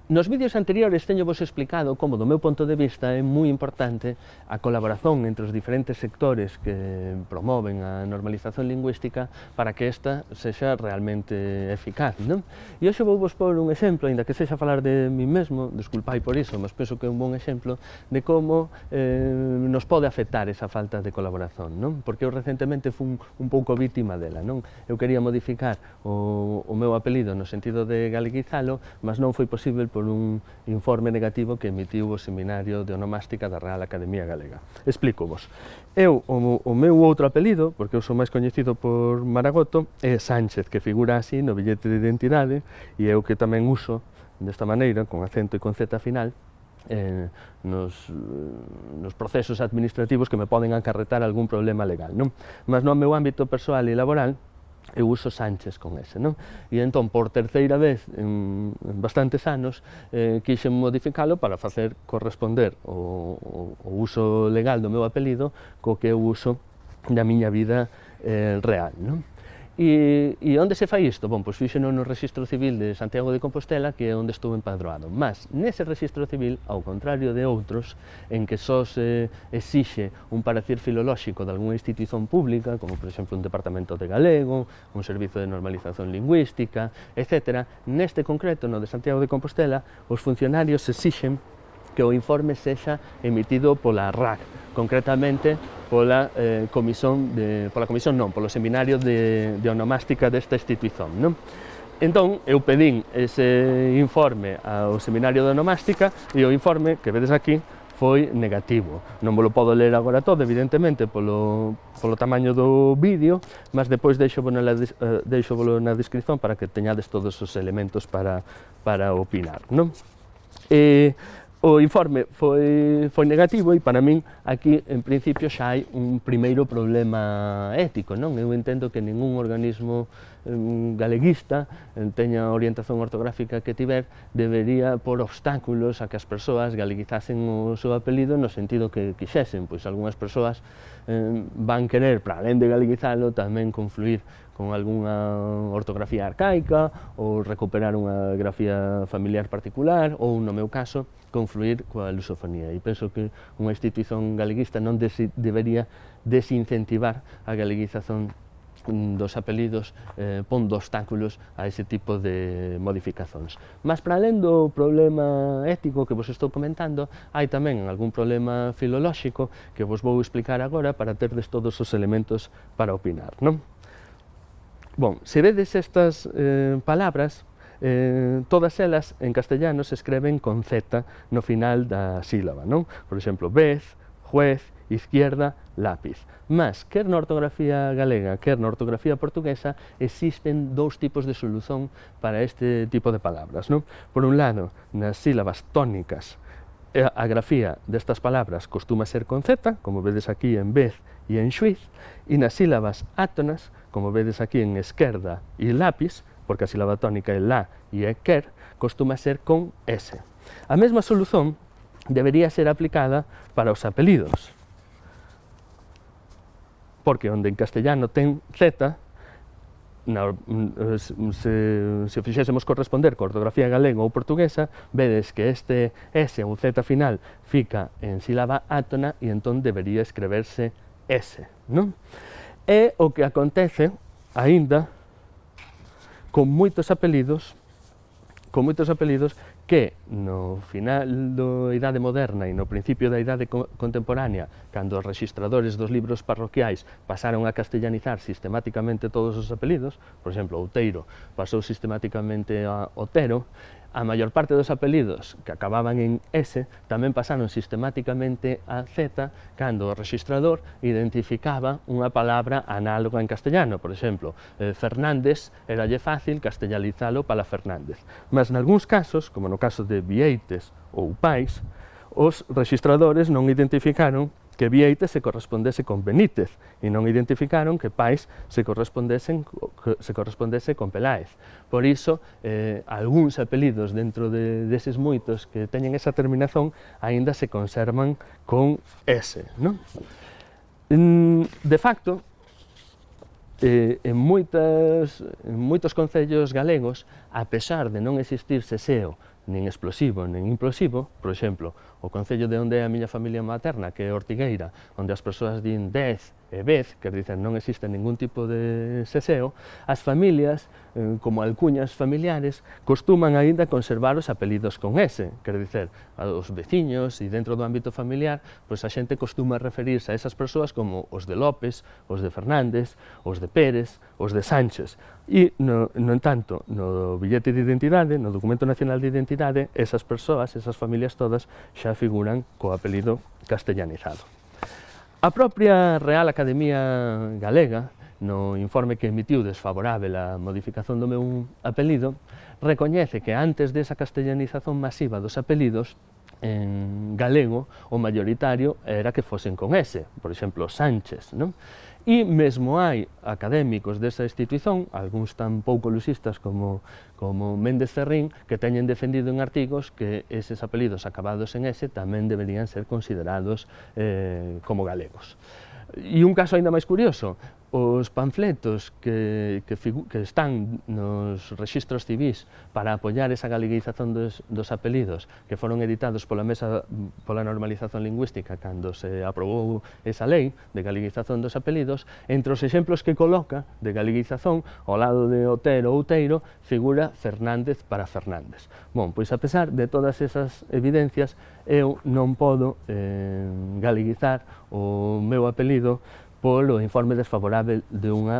Nos vídeos anteriores teño vos explicado como, do meu punto de vista, é moi importante a colaboración entre os diferentes sectores que promoven a normalización lingüística para que esta sexa realmente eficaz, non? E hoxe vou vos pôr un exemplo, ainda que sexa falar de mí mesmo, desculpai por iso, mas penso que é un bon exemplo de como nos pode afectar esa falta de colaboración, non? Porque eu recentemente fui un pouco vítima dela, non? Eu quería modificar o meu apelido no sentido de galeguizalo, mas non foi posible por un informe negativo que emitiu o Seminario de Onomástica da Real Academia Galega. Explícovos. Eu, o meu outro apelido, porque eu sou máis coñecido por Maragoto, é Sánchez, que figura así no billete de identidade, e eu que tamén uso desta maneira, con acento e con Z final, nos procesos administrativos que me poden acarretar algún problema legal, non? Mas no meu ámbito persoal e laboral, eu uso Sánchez con ese, non? E entón, por terceira vez en bastantes anos, quixen modificalo para facer corresponder o uso legal do meu apelido co que eu uso na miña vida real, non? E onde se fai isto? Bom, pois fíxeno no Rexistro Civil de Santiago de Compostela, que é onde estou empadroado. Mas, nese Rexistro Civil, ao contrario de outros, en que só se exixe un parecer filolóxico de algunha institución pública, como, por exemplo, un departamento de galego, un servizo de normalización lingüística, etc., neste concreto, no de Santiago de Compostela, os funcionarios exixen que o informe sexa emitido pola RAC, concretamente polo Seminario de Onomástica desta institución, non? Entón, eu pedín ese informe ao Seminario de Onomástica e o informe, que vedes aquí, foi negativo. Non vos lo podo ler agora todo, evidentemente, polo tamaño do vídeo, mas depois deixovolo na descripción para que teñades todos os elementos para opinar, non? O informe foi negativo e para min aquí en principio xa hai un primeiro problema ético, non? Eu entendo que ningún organismo galeguista, teña a orientación ortográfica que tiver, debería por obstáculos a que as persoas galeguizasen o seu apelido no sentido que quixesen, pois algunhas persoas van querer, para alén de galeguizalo, tamén confluir con algunha ortografía arcaica ou recuperar unha grafía familiar particular ou, no meu caso, confluir coa lusofonía. E penso que unha institución galeguista non debería desincentivar a galeguización dos apelidos pondo obstáculos a ese tipo de modificacións. Mas, para alén do problema ético que vos estou comentando, hai tamén algún problema filolóxico que vos vou explicar agora para terdes todos os elementos para opinar, non? Bon, se vedes estas palabras, todas elas en castellano se escreven con Z no final da sílaba, non? Por exemplo, vez, juez, izquierda, lápiz. Mas, quer na ortografía galega, quer na ortografía portuguesa, existen dous tipos de solución para este tipo de palabras, non? Por un lado, nas sílabas tónicas, a grafía destas palabras costuma ser con Z, como vedes aquí en vez e en xuiz, e nas sílabas átonas, como vedes aquí en esquerda e lápiz, porque a sílaba tónica é la e é quer, costuma ser con S. A mesma solución debería ser aplicada para os apelidos, porque onde en castellano ten Z, se o fixésemos corresponder con ortografía galega ou portuguesa, vedes que este S ou Z final fica en sílaba átona e entón debería escreverse S, non? É o que acontece aínda con moitos apelidos que no final da Idade Moderna e no principio da Idade Contemporánea, cando os rexistradores dos libros parroquiais pasaron a castellanizar sistemáticamente todos os apelidos, por exemplo, Outeiro pasou sistemáticamente a Otero, a maior parte dos apelidos que acababan en S tamén pasaron sistemáticamente a Z cando o rexistrador identificaba unha palabra análoga en castellano. Por exemplo, Fernández eralle fácil castellanizalo para Fernández. Mas, nalgúns casos, como no caso de Vieites ou Pais, os rexistradores non identificaron que Vieites se correspondese con Benítez e non identificaron que Pais se correspondese con Peláez. Por iso, algúns apelidos dentro deses moitos que teñen esa terminación aínda se conservan con S, non? De facto, en moitos concellos galegos, a pesar de non existir seseo nin explosivo, nin implosivo. Por exemplo, o concello de onde é a miña familia materna, que é Ortigueira, onde as persoas din 10 e vez, quer dizer, non existe ningún tipo de seseo, as familias, como alcuñas familiares, costuman aínda conservar os apelidos con S, quer dizer, os veciños e dentro do ámbito familiar, pois a xente costuma referirse a esas persoas como os de López, os de Fernández, os de Pérez, os de Sánchez. E, no entanto, no billete de identidade, no documento nacional de identidade, esas persoas, esas familias todas, xa figuran co apelido castellanizado. A propia Real Academia Galega, no informe que emitiu desfavorável á modificación do meu apelido, recoñece que antes desa castellanización masiva dos apelidos, en galego, o mayoritario era que fosen con S, por exemplo, Sánchez, non? E mesmo hai académicos desa institución, algúns tan pouco lusistas como Méndez Ferrín, que teñen defendido en artigos que eses apelidos acabados en S tamén deberían ser considerados como galegos. E un caso aínda máis curioso, os panfletos que están nos rexistros civís para apoiar esa galeguización dos apelidos, que foron editados pola Mesa pola Normalización Lingüística cando se aprobou esa lei de galeguización dos apelidos, entre os exemplos que coloca de galeguización, ao lado de Otero ou Outeiro, figura Fernández para Fernández. Bon, pois a pesar de todas esas evidencias, eu non podo galeguizar o meu apelido polo informe desfavorável de un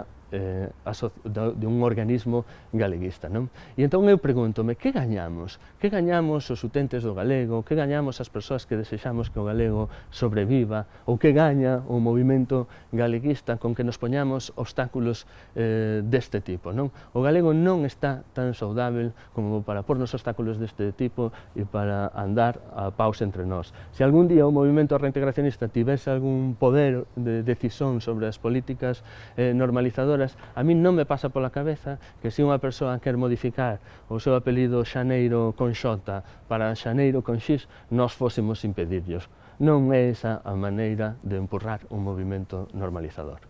organismo galeguista, non? E entón eu pregúntome, que gañamos? Que gañamos os utentes do galego? Que gañamos as persoas que desexamos que o galego sobreviva? Ou que gaña o movimento galeguista con que nos poñamos obstáculos deste tipo, non? O galego non está tan saudável como para pornos obstáculos deste tipo e para andar a paus entre nós. Se algún día o movimento reintegracionista tivese algún poder de decisión sobre as políticas normalizadoras, a min non me pasa pola cabeza que se unha persoa quer modificar o seu apelido Xaneiro con Xota para Xaneiro con X, nós fósemos impedirlos. Non é esa a maneira de empurrar un movimento normalizador.